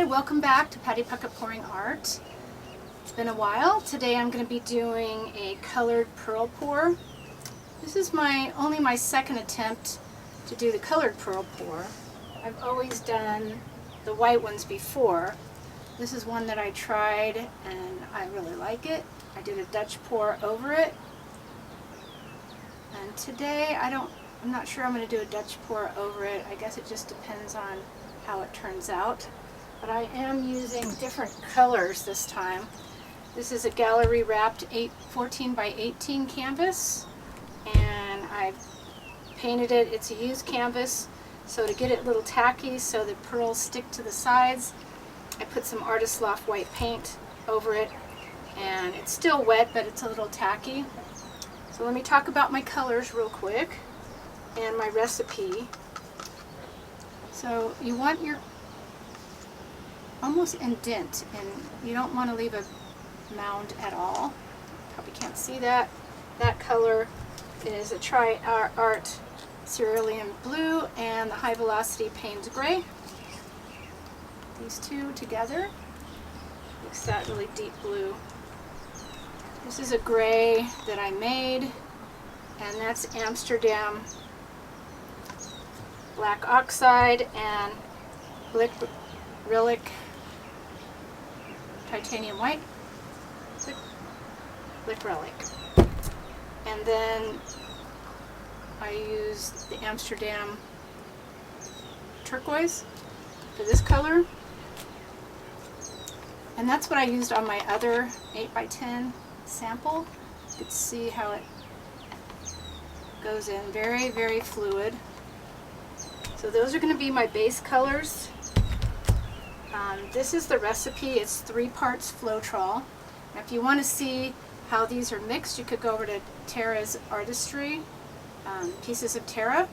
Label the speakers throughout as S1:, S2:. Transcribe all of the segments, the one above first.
S1: Hi, welcome back to Patty Puckett Pouring Art. It's been a while. Today I'm going to be doing a colored pearl pour. This is only my second attempt to do the colored pearl pour. I've always done the white ones before. This is one that I tried and I really like it. I did a Dutch pour over it. And today I'm not sure I'm going to do a Dutch pour over it. I guess it just depends on how it turns out. But I am using different colors this time. This is a gallery wrapped 14 by 18 canvas, and I've painted it. It's a used canvas, so to get it a little tacky so the pearls stick to the sides, I put some Artist Loft white paint over it, and it's still wet, but it's a little tacky. So let me talk about my colors real quick and my recipe. So you want your almost indent, and you don't want to leave a mound at all. Probably can't see that. That color is a Tri-Art Cerulean Blue and the High Velocity Payne's Gray. These two together makes that really deep blue. This is a gray that I made, and that's Amsterdam Black Oxide and Relic Titanium White. Relic. And then I used the Amsterdam Turquoise for this color. And that's what I used on my other 8x10 sample. You can see how it goes in. Very, very fluid. So those are going to be my base colors. This is the recipe. It's 3 parts Floetrol. Now, if you want to see how these are mixed, you could go over to Tara's Artistry, Pieces of Tara,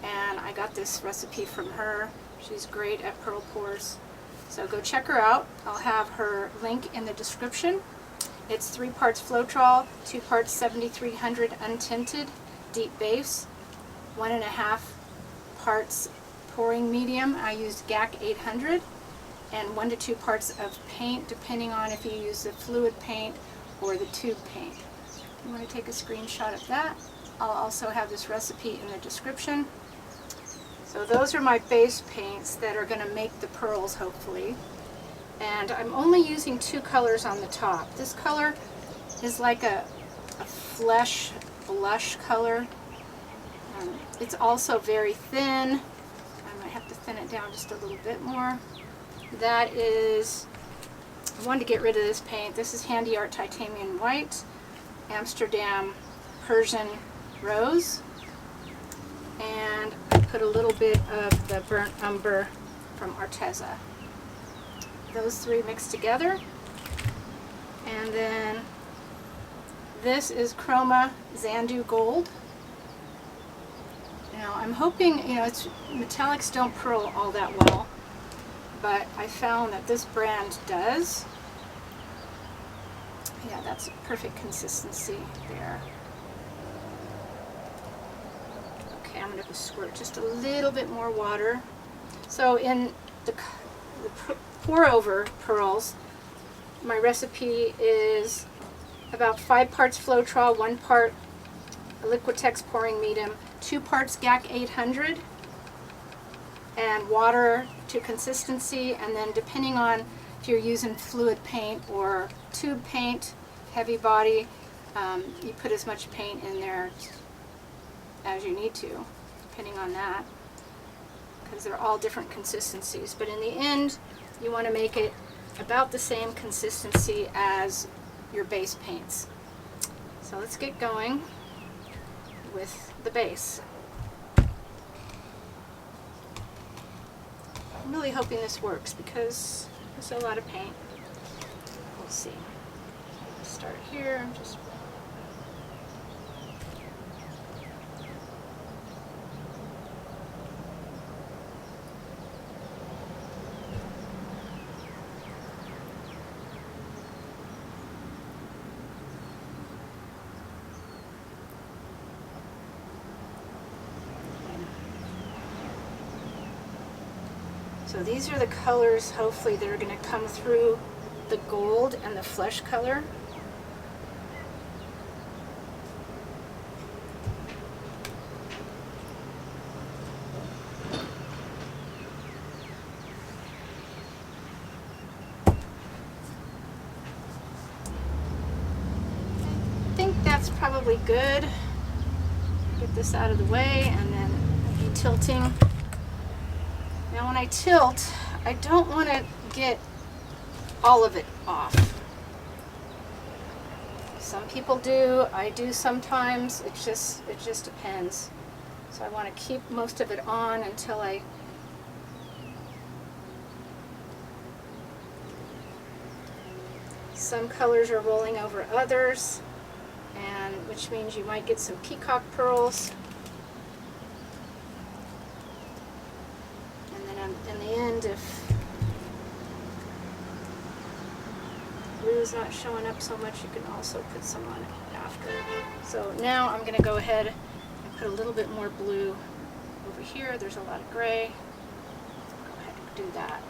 S1: and I got this recipe from her. She's great at pearl pours, so go check her out. I'll have her link in the description. It's 3 parts Floetrol, 2 parts 7300 untinted deep base, 1.5 parts pouring medium. I used GAC 800, and 1 to 2 parts of paint, depending on if you use the fluid paint or the tube paint. You want to take a screenshot of that. I'll also have this recipe in the description. So those are my base paints that are going to make the pearls, hopefully. And I'm only using 2 colors on the top. This color is like a flesh blush color. It's also very thin. I might have to thin it down just a little bit more. That is, I wanted to get rid of this paint. This is Handy Art Titanium White, Amsterdam Persian Rose, and I put a little bit of the Burnt Umber from Arteza. Those 3 mixed together. And then this is Chroma Zandu Gold. Now I'm hoping, metallics don't pearl all that well, but I found that this brand does. Yeah, that's a perfect consistency there. Okay, I'm going to squirt just a little bit more water. So in the pour over pearls, my recipe is about 5 parts Floetrol, 1 part Liquitex pouring medium, 2 parts GAC 800, and water to consistency, and then depending on if you're using fluid paint or tube paint, heavy body, you put as much paint in there as you need to, depending on that, because they're all different consistencies. But in the end, you want to make it about the same consistency as your base paints. So let's get going with the base. I'm really hoping this works because there's a lot of paint. We'll see. Start here. Just So these are the colors, hopefully, that are going to come through the gold and the flesh color. I think that's probably good. Get this out of the way and then I'll be tilting. Now when I tilt, I don't want to get all of it off. Some people do, I do sometimes, it just depends. So I want to keep most of it on until some colors are rolling over others, and which means you might get some peacock pearls. And then in the end, if blue is not showing up so much, you can also put some on it after. So now I'm going to go ahead and put a little bit more blue over here. There's a lot of gray. Go ahead and do that.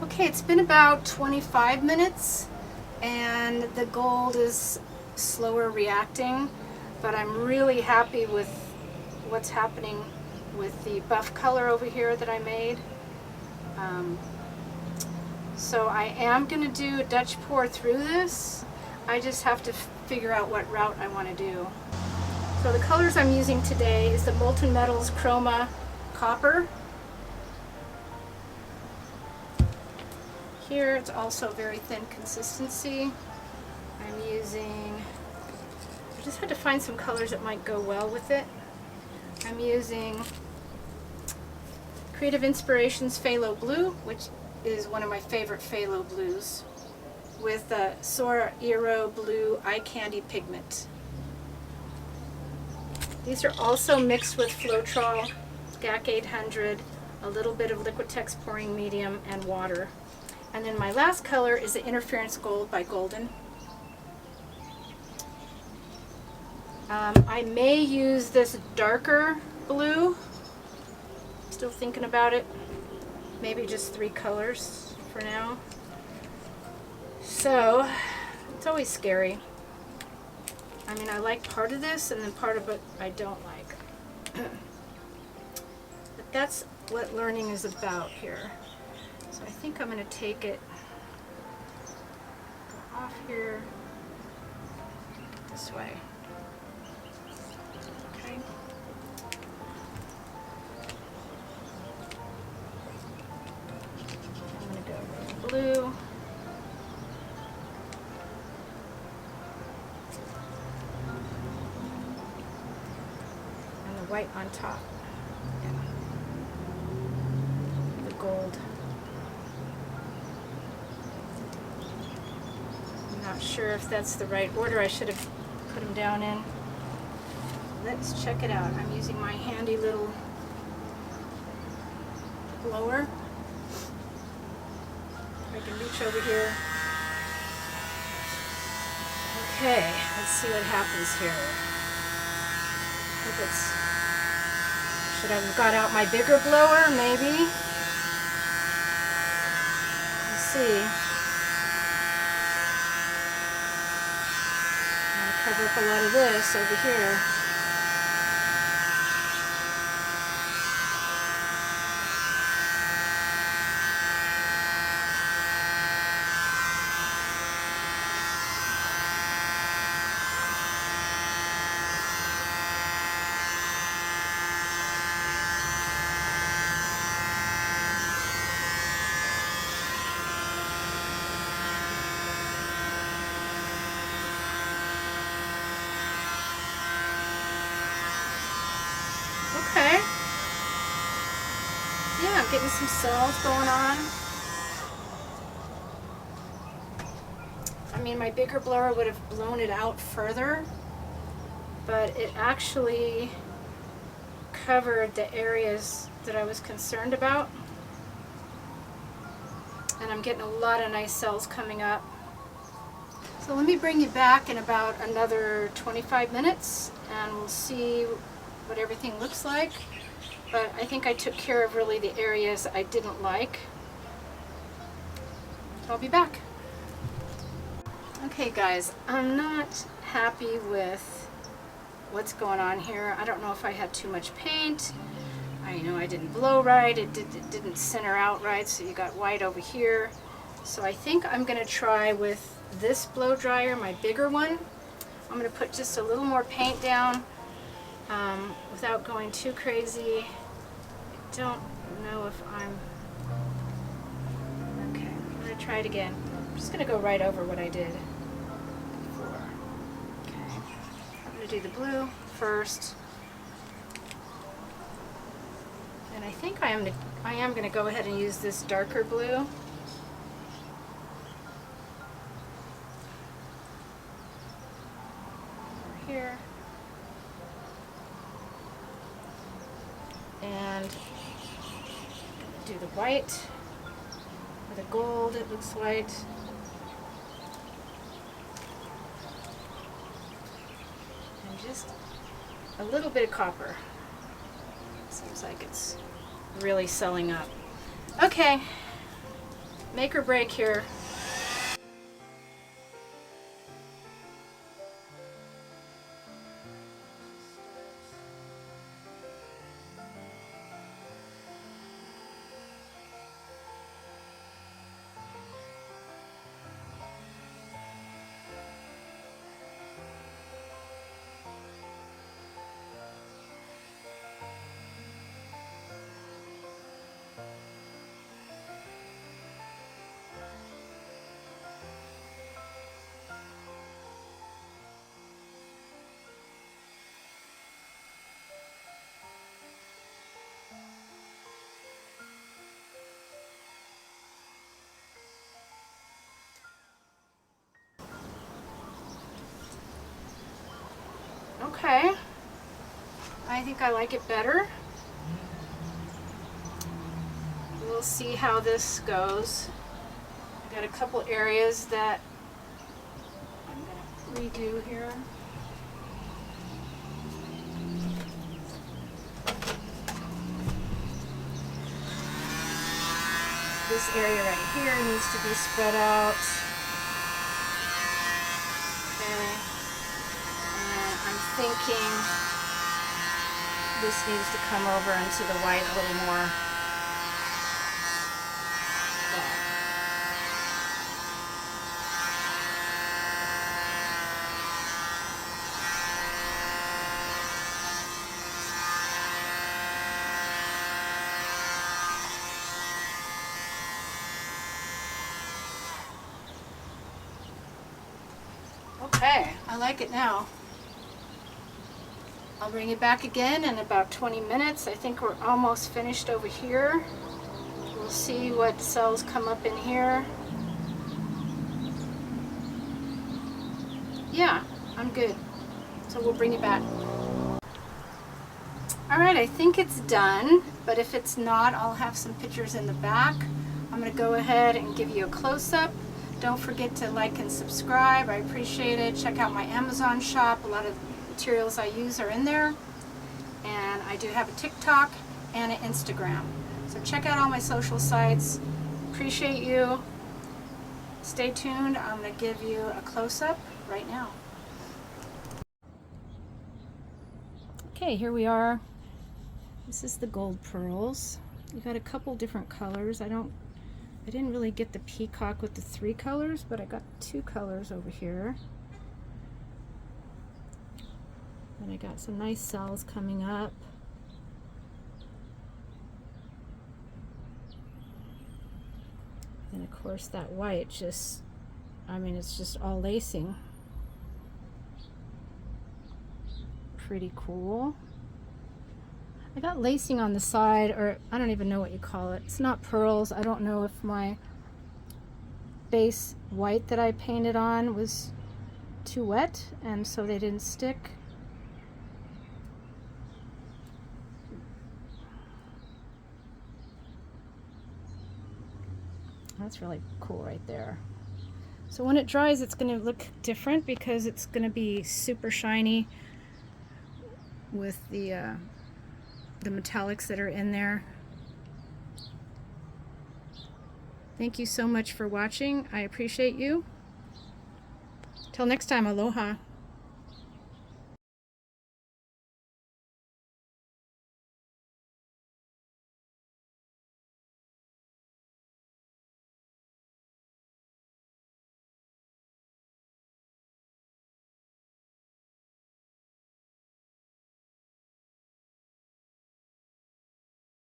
S1: Okay, it's been about 25 minutes and the gold is slower reacting, but I'm really happy with what's happening with the buff color over here that I made. So I am going to do a Dutch pour through this. I just have to figure out what route I want to do. So the colors I'm using today is the Molten Metals Chroma Copper. Here it's also very thin consistency. I'm using, I just had to find some colors that might go well with it. I'm using Creative Inspirations Phthalo Blue, which is one of my favorite phthalo blues, with the Sora Eero Blue Eye Candy Pigment. These are also mixed with Floetrol, GAC 800, a little bit of Liquitex pouring medium, and water. And then my last color is the Interference Gold by Golden. I may use this darker blue. Still thinking about it. Maybe just 3 colors for now. So, it's always scary. I mean, I like part of this and then part of it I don't like. But that's what learning is about here. So I think I'm going to take it, go off here, this way. Okay. I'm going to go with blue. And the white on top. Yeah. The gold. Not sure if that's the right order I should have put them down in. Let's check it out. I'm using my handy little blower. I can reach over here. Okay, let's see what happens here. I hope it's, should I have got out my bigger blower, maybe? Let's see. Cover up a lot of this over here. Okay. Yeah, I'm getting some cells going on. I mean, my bigger blower would have blown it out further, but it actually covered the areas that I was concerned about. And I'm getting a lot of nice cells coming up. So let me bring you back in about another 25 minutes and we'll see what everything looks like. But I think I took care of really the areas I didn't like. So I'll be back. Okay guys, I'm not happy with what's going on here. I don't know if I had too much paint. I know I didn't blow right, it didn't center out right, so you got white over here. So I think I'm going to try with this blow dryer, my bigger one. I'm going to put just a little more paint down without going too crazy. I don't know if I'm... Okay, I'm going to try it again. I'm just going to go right over what I did before. Okay, I'm going to do the blue first. And I think I am going to go ahead and use this darker blue. Over here. And do the white or the gold, it looks white. And just a little bit of copper. Seems like it's really selling up. Okay. make or break here. Okay, I think I like it better. We'll see how this goes. I got a couple areas that I'm going to redo here. This area right here needs to be spread out. Okay. And I'm thinking this needs to come over into the white a little more. Okay, I like it now. I'll bring it back again in about 20 minutes. I think we're almost finished over here. We'll see what cells come up in here. Yeah, I'm good. So we'll bring it back. Alright, I think it's done, but if it's not, I'll have some pictures in the back. I'm going to go ahead and give you a close-up. Don't forget to like and subscribe. I appreciate it. Check out my Amazon shop. A lot of materials I use are in there. And I do have a TikTok and an Instagram. So check out all my social sites. Appreciate you. Stay tuned. I'm going to give you a close-up right now. Okay, here we are. This is the gold pearls. You got a couple different colors. I didn't really get the peacock with the 3 colors, but I got 2 colors over here. And I got some nice cells coming up. And of course that white just, I mean, it's just all lacing. Pretty cool. I got lacing on the side, or I don't even know what you call it. It's not pearls. I don't know if my base white that I painted on was too wet and so they didn't stick. That's really cool right there. So when it dries, it's going to look different because it's going to be super shiny with the metallics that are in there. Thank you so much for watching. I appreciate you. Till next time, aloha.